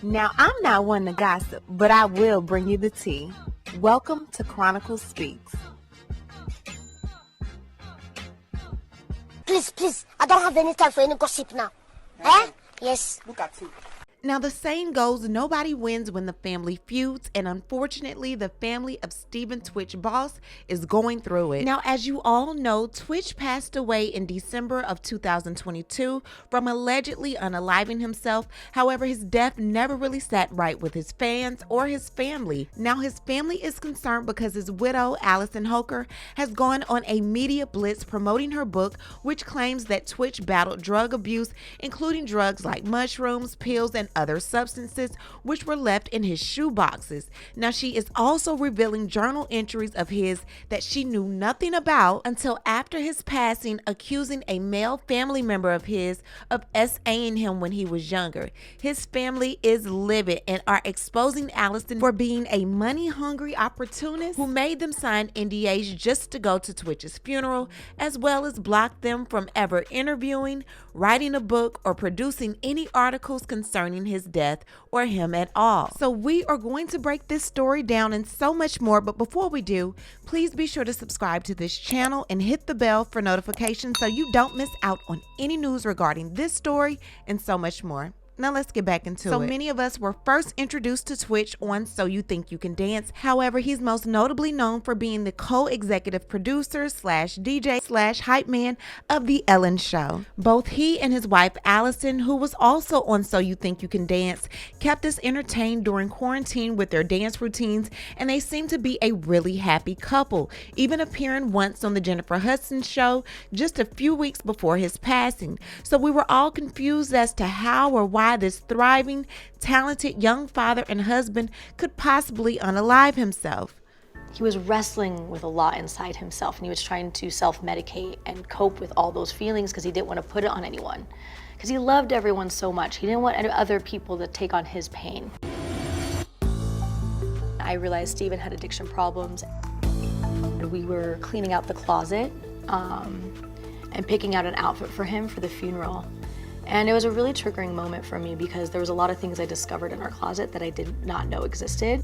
Now, I'm not one to gossip, but I will bring you the tea. Welcome to Chronicle Speaks. Please, I don't have any time for any gossip now. Eh? Yes. Look at you. Now, the saying goes, nobody wins when the family feuds, and unfortunately, the family of Stephen Twitch Boss is going through it. Now, as you all know, Twitch passed away in December of 2022 from allegedly unaliving himself. However, his death never really sat right with his fans or his family. Now, his family is concerned because his widow, Allison Holker, has gone on a media blitz promoting her book, which claims that Twitch battled drug abuse, including drugs like mushrooms, pills, and other substances which were left in his shoe boxes. Now, she is also revealing journal entries of his that she knew nothing about until after his passing, accusing a male family member of his of SAing him when he was younger. His family is livid and are exposing Allison for being a money-hungry opportunist who made them sign NDAs just to go to Twitch's funeral, as well as block them from ever interviewing, writing a book, or producing any articles concerning his death or him at all. So we are going to break this story down and so much more, but before we do, please be sure to subscribe to this channel and hit the bell for notifications so you don't miss out on any news regarding this story and so much more. Now let's get back into it. So many of us were first introduced to Twitch on So You Think You Can Dance. However, he's most notably known for being the co-executive producer slash DJ slash hype man of The Ellen Show. Both he and his wife Allison, who was also on So You Think You Can Dance, kept us entertained during quarantine with their dance routines, and they seem to be a really happy couple, even appearing once on the Jennifer Hudson Show just a few weeks before his passing. So we were all confused as to how or why this thriving, talented young father and husband could possibly unalive himself. He was wrestling with a lot inside himself, and he was trying to self-medicate and cope with all those feelings because he didn't want to put it on anyone. Because he loved everyone so much. He didn't want other people to take on his pain. I realized Stephen had addiction problems. We were cleaning out the closet and picking out an outfit for him for the funeral. And it was a really triggering moment for me because there was a lot of things I discovered in our closet that I did not know existed.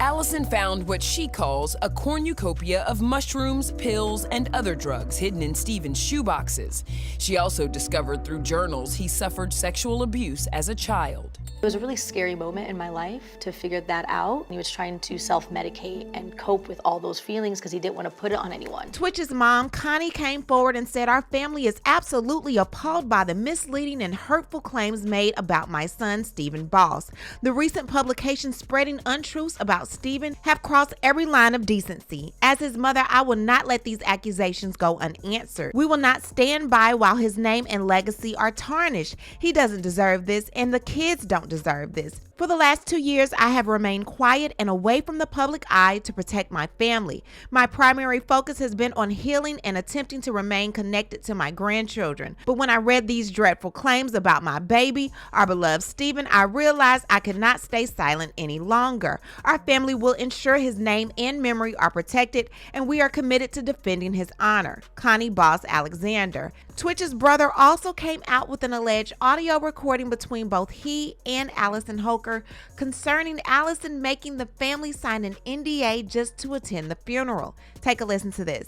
Allison found what she calls a cornucopia of mushrooms, pills, and other drugs hidden in Stephen's shoeboxes. She also discovered through journals he suffered sexual abuse as a child. It was a really scary moment in my life to figure that out. He was trying to self-medicate and cope with all those feelings because he didn't want to put it on anyone. Twitch's mom, Connie, came forward and said, "Our family is absolutely appalled by the misleading and hurtful claims made about my son, Stephen Boss. The recent publications spreading untruths about Stephen have crossed every line of decency. As his mother, I will not let these accusations go unanswered. We will not stand by while his name and legacy are tarnished. He doesn't deserve this, and the kids don't deserve this. For the last 2 years, I have remained quiet and away from the public eye to protect my family. My primary focus has been on healing and attempting to remain connected to my grandchildren. But when I read these dreadful claims about my baby, our beloved Stephen, I realized I could not stay silent any longer. Our family will ensure his name and memory are protected, and we are committed to defending his honor." Connie Boss Alexander. Twitch's brother also came out with an alleged audio recording between both he and Allison Holker concerning Allison making the family sign an NDA just to attend the funeral. Take a listen to this.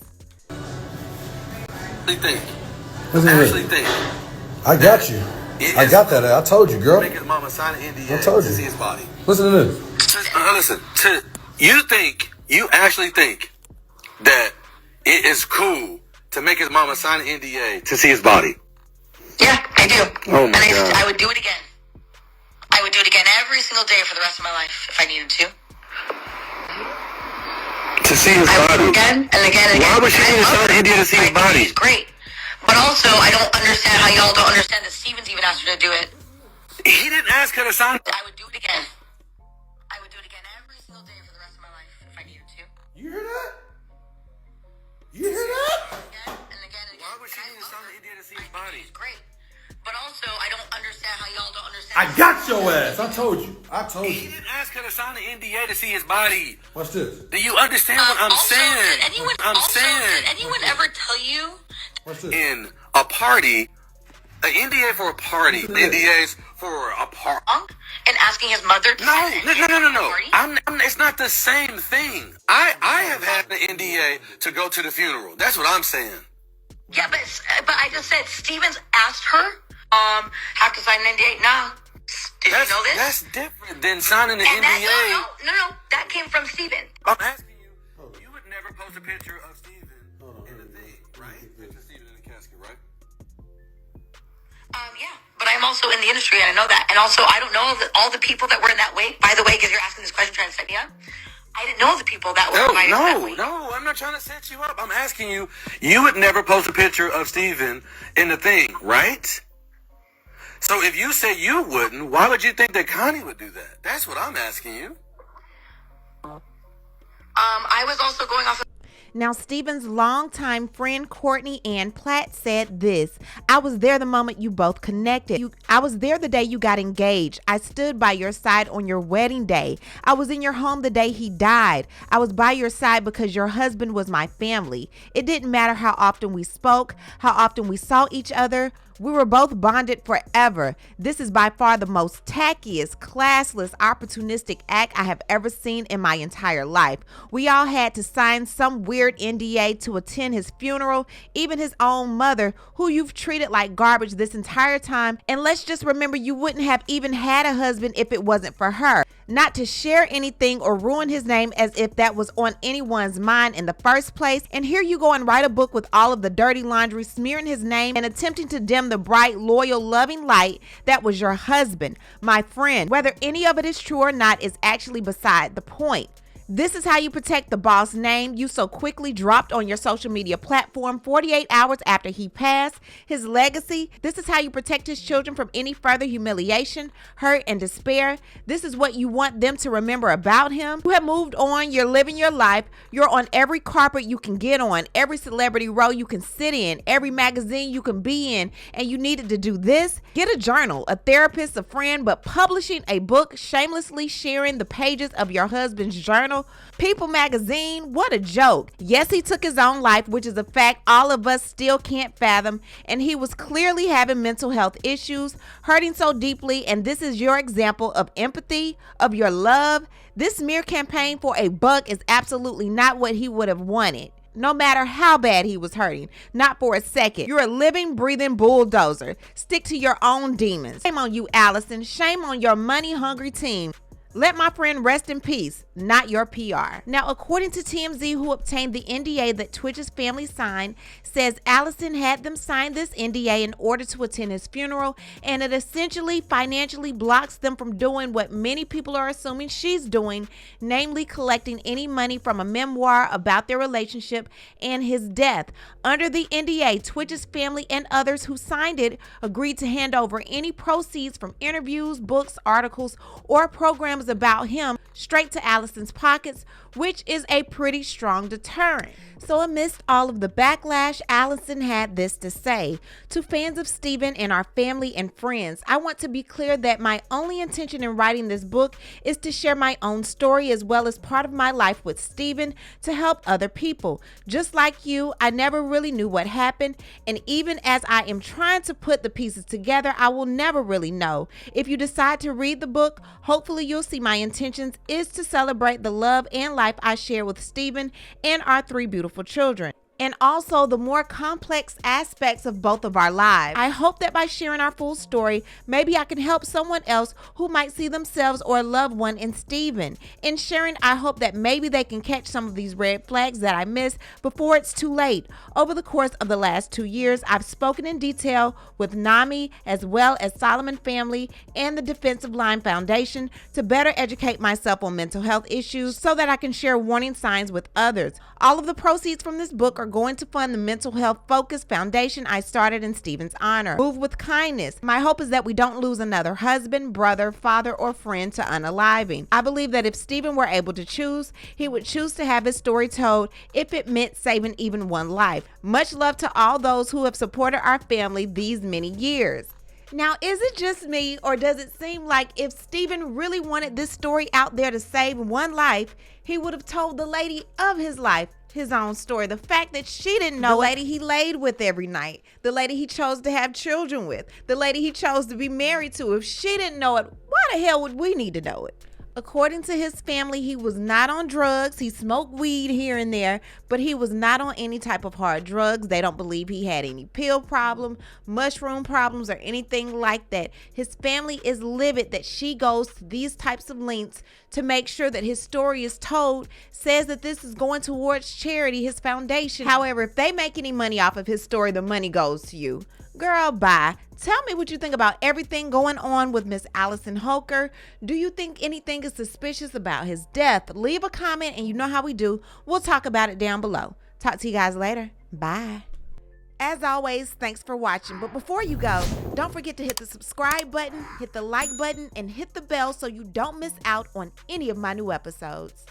I got you. I got that. I told you, girl. Make his mama sign an NDA I told you. to see his body. Listen to this. Listen, you actually think that it is cool to make his mama sign an NDA to see his body? Yeah, I do. Oh my God. I would do it again. I would do it again every single day for the rest of my life if I needed to. To see his I would body? do it again and again and again. Why would she need to sign an NDA to see his body? He's great. But also, I don't understand how y'all don't understand that Stevens even asked her to do it. He didn't ask her to sign. I would do it again. I would do it again every single day for the rest of my life if I needed to. You hear that? You hear that? Again and again and again. Why would she need to sign an NDA to see his body? He's great. But also, I don't understand how y'all don't understand. I got your ass. I told you. He didn't ask her to sign an NDA to see his body. Watch this. Do you understand what I'm saying? Did anyone ever tell you? Watch this. In a party, an NDA for a party, NDAs for a party. And asking his mother to send it? No. It's not the same thing. I have had the NDA to go to the funeral. That's what I'm saying. Yeah, but I just said Stevens asked her, have to sign an NDA. No. Did you know this? That's different than signing an And NDA. No. That came from Steven. I'm asking you would never post a picture of Steven in the thing, right? Picture Steven in the casket, right? Yeah. But I'm also in the industry, and I know that. And also, I don't know all the people that were in that wake. By the way, because you're asking this question trying to set me up. I didn't know the people that were invited to that wake. No, I'm not trying to set you up. I'm asking you would never post a picture of Steven in the thing, right? So if you say you wouldn't, why would you think that Connie would do that? That's what I'm asking you. I was also going off of Now, Steven's longtime friend Courtney Ann Platt said this: I was there the moment you both connected. I was there the day you got engaged. I stood by your side on your wedding day. I was in your home the day he died. I was by your side because your husband was my family. It didn't matter how often we spoke, how often we saw each other. We were both bonded forever. This is by far the most tackiest, classless, opportunistic act I have ever seen in my entire life. We all had to sign some weird NDA to attend his funeral, even his own mother, who you've treated like garbage this entire time. And let's just remember, you wouldn't have even had a husband if it wasn't for her. Not to share anything or ruin his name as if that was on anyone's mind in the first place. And here you go and write a book with all of the dirty laundry, smearing his name and attempting to dim the bright, loyal, loving light that was your husband, my friend. Whether any of it is true or not is actually beside the point. This is how you protect the boss name you so quickly dropped on your social media platform 48 hours after he passed. His legacy. This is how you protect his children from any further humiliation, hurt, and despair. This is what you want them to remember about him. You have moved on. You're living your life. You're on every carpet you can get on, every celebrity row you can sit in, every magazine you can be in, and you needed to do this. Get a journal, a therapist, a friend, but publishing a book, shamelessly sharing the pages of your husband's journal. People magazine, what a joke. Yes, he took his own life, which is a fact all of us still can't fathom, and he was clearly having mental health issues, hurting so deeply, and this is your example of empathy, of your love. This smear campaign for a buck is absolutely not what he would have wanted. No matter how bad he was hurting, not for a second. You're a living, breathing bulldozer. Stick to your own demons. Shame on you, Allison. Shame on your money-hungry team. Let my friend rest in peace, not your PR. Now, according to TMZ, who obtained the NDA that Twitch's family signed, says Allison had them sign this NDA in order to attend his funeral, and it essentially financially blocks them from doing what many people are assuming she's doing, namely collecting any money from a memoir about their relationship and his death. Under the NDA, Twitch's family and others who signed it agreed to hand over any proceeds from interviews, books, articles, or programs about him straight to Allison's pockets, which is a pretty strong deterrent. So amidst all of the backlash, Allison had this to say: to fans of Steven and our family and friends, I want to be clear that my only intention in writing this book is to share my own story as well as part of my life with Steven to help other people. Just like you, I never really knew what happened, and even as I am trying to put the pieces together, I will never really know. If you decide to read the book, hopefully you'll see my intentions is to celebrate the love and life I share with Steven and our 3 beautiful children, and also the more complex aspects of both of our lives. I hope that by sharing our full story, maybe I can help someone else who might see themselves or a loved one in Steven. In sharing, I hope that maybe they can catch some of these red flags that I missed before it's too late. Over the course of the last 2 years, I've spoken in detail with NAMI as well as Solomon Family and the Defensive Line Foundation to better educate myself on mental health issues so that I can share warning signs with others. All of the proceeds from this book are going to fund the mental health focused foundation I started in Steven's honor. Move with kindness. My hope is that we don't lose another husband, brother, father, or friend to unaliving. I believe that if Steven were able to choose, he would choose to have his story told if it meant saving even one life. Much love to all those who have supported our family these many years. Now, is it just me, or does it seem like if Steven really wanted this story out there to save one life, he would have told the lady of his life his own story? The fact that she didn't know, the lady he laid with every night, the lady he chose to have children with, the lady he chose to be married to, if she didn't know it, why Why the hell would we need to know it? According to his family, he was not on drugs. He smoked weed here and there, but he was not on any type of hard drugs. They don't believe he had any pill problem, mushroom problems, or anything like that. His family is livid that she goes to these types of lengths to make sure that his story is told, says that this is going towards charity, his foundation. However, if they make any money off of his story, the money goes to you. Girl, bye. Tell me what you think about everything going on with Miss Allison Holker. Do you think anything is suspicious about his death? Leave a comment, and you know how we do. We'll talk about it down below. Talk to you guys later. Bye. As always, thanks for watching. But before you go, don't forget to hit the subscribe button, hit the like button, and hit the bell so you don't miss out on any of my new episodes.